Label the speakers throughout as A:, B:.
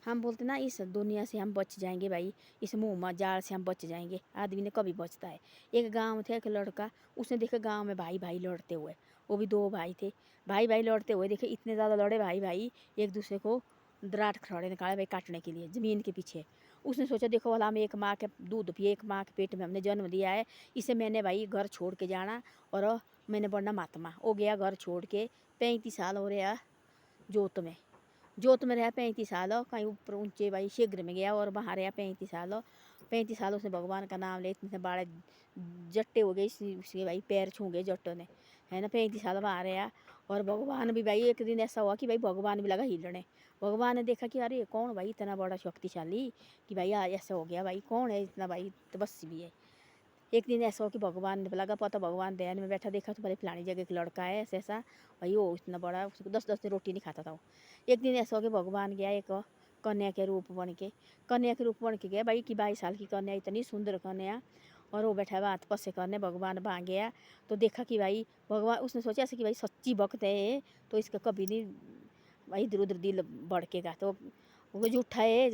A: हम बोलते ना इस दुनिया से हम बच जाएंगे भाई, इस मुँह जाल से हम बच जाएंगे। आदमी ने कभी बचता है। एक गांव थे, एक लड़का, उसने देखा गांव में भाई भाई लड़ते हुए, वो भी दो भाई थे, भाई भाई लड़ते हुए देखे, इतने ज़्यादा लड़े भाई भाई, एक दूसरे को दराट खड़े निकाले भाई काटने के लिए ज़मीन के पीछे। उसने सोचा देखो वाला हम एक माँ के दूध पिए, एक माँ के पेट में हमने जन्म लिया है, इसे मैंने भाई घर छोड़ के जाना और मैंने बनना महात्मा। हो गया घर छोड़ के, 35 साल हो रहा जोत में रहा 35 साल, कहीं ऊपर ऊंचे भाई शीघ्र में गया और वहाँ रहा 35 साल उसने भगवान का नाम ले, इतने बड़े जट्टे हो गए उसके भाई, पैर छू गए जट्टों ने, है ना। 35 साल वहाँ रहा और भगवान भी भाई, एक दिन ऐसा हुआ कि भाई भगवान भी लगा हिलने। भगवान ने देखा कि अरे कौन भाई इतना बड़ा शक्तिशाली, कि भाई ऐसा हो गया भाई, कौन है इतना भाई तपस्वी भी है। एक दिन ऐसा हो कि भगवान ने लगा पता, भगवान ध्यान में बैठा, देखा तो भाई फलानी जगह एक लड़का है ऐसा ऐसा भाई, वो इतना बड़ा, उसको 10-10 दिन रोटी नहीं खाता था वो। एक दिन ऐसा हो कि भगवान गया एक कन्या के रूप बन के, कन्या के रूप बन के गया भाई, कि 22 साल की कन्या, इतनी सुंदर कन्या, और वो बैठा हुआ हाथ पसे करने, भगवान वहाँ गया तो देखा कि भाई भगवान, उसने सोचा ऐसे कि भाई सच्ची भक्त है तो इसका कभी नहीं भाई इधर उधर दिल भड़केगा। तो वो झूठा है,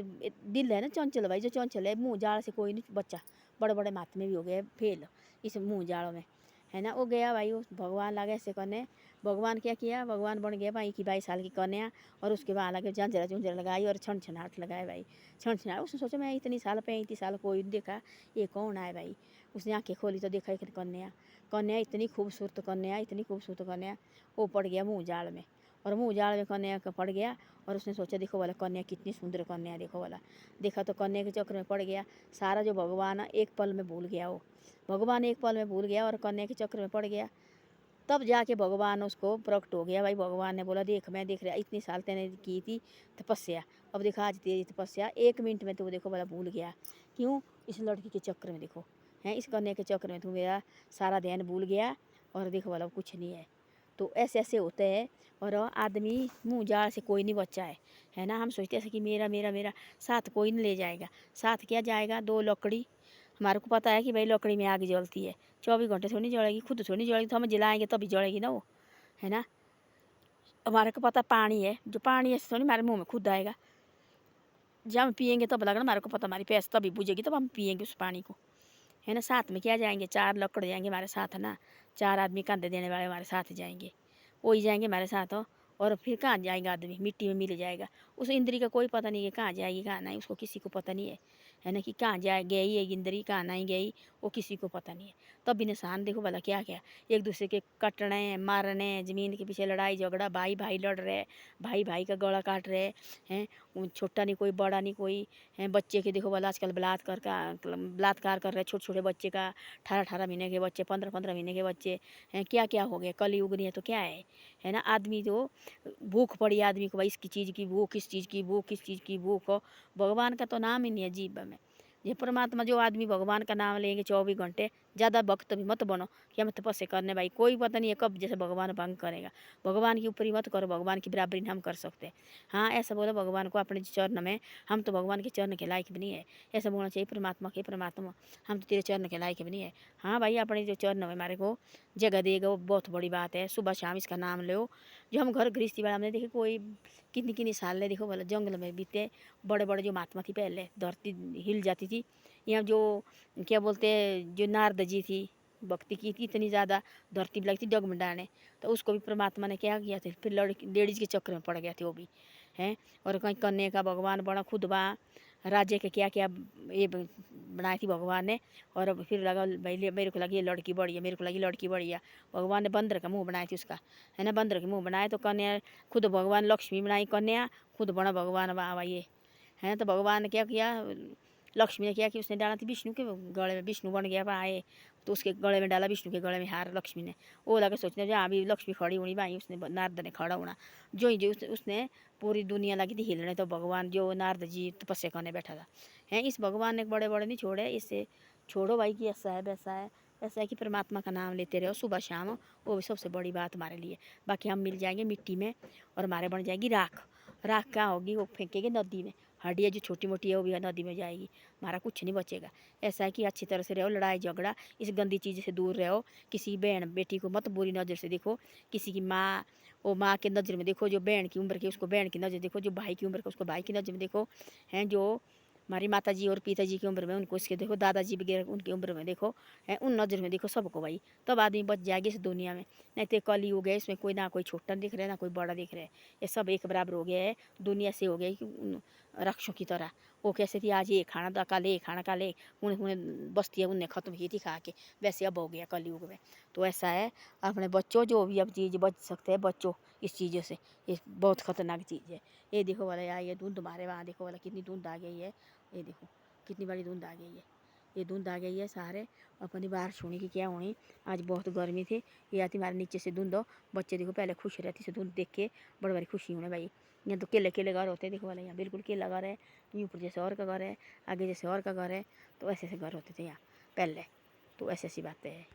A: दिल है ना चंचल भाई, जो चंचल है मुँह जाल से कोई नहीं बच्चा, बड़े बड़े महात्मे भी हो गए फेल इस मुँह जाड़ों में, है ना। वो गया भाई उस भगवान लगे ऐसे करने। भगवान क्या किया, भगवान बन गया भाई की 22 साल की कन्या, और उसके बाद लगे झंझरा झुंझरा लगाई और छन छनाहट लगाए भाई, छन छनाहट। उसने सोचा मैं इतनी साल 35 साल कोई नहीं देखा, ये कौन आए भाई। उसने आंखें खोली तो देखा एक कन्या, कन्या इतनी खूबसूरत कन्या, इतनी खूबसूरत कन्या। वो पड़ गया मुँह जाल में, और मुँह जाल में कन्या का पड़ गया। और उसने सोचा देखो वाला कन्या कितनी सुंदर कन्या, देखो वाला, देखा तो कन्या के चक्कर में पड़ गया। सारा जो भगवान एक पल में भूल गया, वो भगवान एक पल में भूल गया और कन्या के चक्कर में पड़ गया। तब जाके भगवान उसको प्रकट हो गया भाई। भगवान ने बोला देख मैं देख रहा, इतनी साल तेने की थी तपस्या, अब देखा आज तेरी तपस्या 1 मिनट में तो देखो बोला भूल गया। क्यों, इस लड़की के चक्कर में देखो, हैं इस कन्या के चक्कर में तू मेरा सारा ध्यान भूल गया, और देखो बोला कुछ नहीं है। तो ऐसे ऐसे होते हैं, और आदमी मुँह जाल से कोई नहीं बच्चा है ना। हम सोचते हैं कि मेरा मेरा मेरा साथ कोई नहीं ले जाएगा, साथ क्या जाएगा, 2 लकड़ी। हमारे को पता है कि भाई लकड़ी में आग जलती है, 24 घंटे थोड़ी नहीं जलेगी, खुद थोड़ी नहीं जलेगी, तो हम जलाएंगे तभी जलेगी ना वो, है ना। हमारे को पता पानी है, जो पानी ऐसे थोड़ी हमारे मुँह में खुद आएगा, जब हम पियेंगे तब लगना हमारे को पता, हमारी प्यास तभी बुझेगी तब हम पियेंगे उस पानी को, है ना। साथ में क्या जाएंगे, 4 लकड़ जाएंगे हमारे साथ ना, 4 आदमी कंधे देने वाले हमारे साथ जाएंगे, वही जाएंगे हमारे साथ हो। और फिर कहाँ जाएगा आदमी, मिट्टी में मिल जाएगा। उस इंद्री का कोई पता नहीं है कहाँ जाएगी कहाँ नहीं, उसको किसी को पता नहीं है ना, कि कहाँ जाए गई है इंद्री, कहाँ नहीं गई, वो किसी को पता नहीं है। तब भी इंसान देखो भला क्या क्या, एक दूसरे के कटने मारने, ज़मीन के पीछे लड़ाई झगड़ा, भाई भाई लड़ रहे, भाई भाई का गला काट रहे हैं, छोटा नहीं कोई बड़ा नहीं कोई, है बच्चे के देखो भला आजकल बलात्कार कर रहे छोटे छोटे बच्चे का, 18-18 महीने के बच्चे, 15-15 महीने के बच्चे हैं। क्या क्या हो गया, कलयुग नहीं है तो क्या है ना। आदमी जो भूख पड़ी आदमी को भाई, इसकी चीज़ की भूख, किस चीज़ की भूख, किस चीज़ की भूख हो, भगवान का तो नाम ही नहीं है जीभ में। ये परमात्मा जो आदमी भगवान का नाम लेंगे 24 घंटे, ज़्यादा भक्त भी मत बनो कि हम तपस्या करने भाई, कोई पता नहीं है कब जैसे भगवान भंग करेगा। भगवान की ऊपरी मत करो, भगवान की बराबरी हम कर सकते हैं। हाँ ऐसा बोलो भगवान को अपने चरण में, हम तो भगवान के चरण के लायक भी नहीं है, ऐसा बोलना चाहिए परमात्मा के, परमात्मा हम तो तेरे चरण के लायक भी नहीं है। हाँ भाई अपने जो चरण में हमारे को जगह देगा वो बहुत बड़ी बात है। सुबह शाम इसका नाम लो। जो हम घर गृहस्थी वाला हमने देखे कोई कितनी कितनी साल ले देखो बोला जंगल में बीते, बड़े बड़े जो महात्मा थी पहले, धरती हिल जाती थी। यहाँ जो क्या बोलते हैं, जो नारद जी थी, भक्ति की थी इतनी ज़्यादा, धरती भी लगती डगमडाने, तो उसको भी परमात्मा ने क्या किया था, फिर लड़की लेडीज़ के चक्कर में पड़ गया थे वो भी, हैं। और कहीं कन्या का भगवान बड़ा खुद बा, राज्य के क्या क्या ये बनाई थी भगवान ने। और फिर लगा भाई मेरे को लगी ये लड़की बड़ी है, मेरे को लगी लड़की बड़ी है, भगवान ने बंदर का मुँह बनाई थी उसका, है ना। बंदर के मुँह बनाए तो कन्या खुद भगवान लक्ष्मी बनाई, कन्या खुद बड़ा भगवान बाबा ये, हैं। तो भगवान ने क्या किया, लक्ष्मी ने क्या किया, उसने डाला थी विष्णु के गले में, विष्णु बन गया आए तो उसके गले में डाला, विष्णु के गले में हार लक्ष्मी ने। वो लगे सोचने जहाँ अभी लक्ष्मी खड़ी होनी भाई, उसने नारद ने खड़ा होना, जो ही जो उसने पूरी दुनिया लगी थी हिलने, तो भगवान जो नारद जी तपस्या करने बैठा था, हैं। इस भगवान ने बड़े बड़े नहीं छोड़े, इससे छोड़ो भाई कि ऐसा है वैसा है, ऐसा है कि परमात्मा का नाम लेते रहो सुबह शाम, वो भी सबसे बड़ी बात हमारे लिए। बाकी हम मिल जाएंगे मिट्टी में और हमारे बन जाएगी राख, राख क्या होगी, वो फेंकेंगे नदी में, हड्डियाँ जो छोटी मोटी है वो भी नदी में जाएगी, हमारा कुछ नहीं बचेगा। ऐसा है कि अच्छी तरह से रहो, लड़ाई झगड़ा इस गंदी चीज़ से दूर रहो। किसी बहन बेटी को मत बुरी नज़र से देखो, किसी की माँ वो माँ के नज़र में देखो, जो बहन की उम्र की उसको बहन की नज़र देखो, जो भाई की उम्र का उसको भाई की नज़र में देखो, हैं जो हमारी माताजी और पिताजी की उम्र में उनको इसके देखो, दादाजी वगैरह उनकी उम्र में देखो, हैं उन नज़र में देखो सबको भाई, तब आदमी बच जाएगी इस दुनिया में। नहीं तो कलयुग है, इसमें कोई ना कोई छोटा दिख रहा है ना कोई बड़ा दिख रहा है, ये सब एक बराबर हो गया है। दुनिया से हो गया कि रक्षों की तरह, वो कैसे थी आज ये खाना था कल ये खाना कल ये उन्हें बस्तियाँ उनने ख़त्म की थी खा के, वैसे अब हो गया कलयुग में। तो ऐसा है, अपने बच्चों जो भी अब चीज़ बच सकते हैं बच्चों इस चीज़ों से, ये बहुत ख़तरनाक चीज़ है। ये देखो वाला यार, ये धुंध तुम्हारे वहाँ देखो वाला कितनी धुंध आ गई है, ये देखो कितनी बड़ी धुंध आ गई है, ये धुंध आ गई है सारे अपनी बाहर छूने की क्या होनी। आज बहुत गर्मी थी, ये आती हमारे नीचे से धुंध, बच्चे देखो पहले खुश रहती से धुंध देख के बड़ी बड़ी खुशी होने भाई। यहाँ तो केले केले घर होते हैं देखो वाला, यहाँ बिल्कुल केला घर है, यूँ ऊपर जैसे और का घर है, आगे जैसे और का घर है, तो ऐसे ऐसे घर होते थे यहाँ पहले। तो ऐसी ऐसी बातें हैं।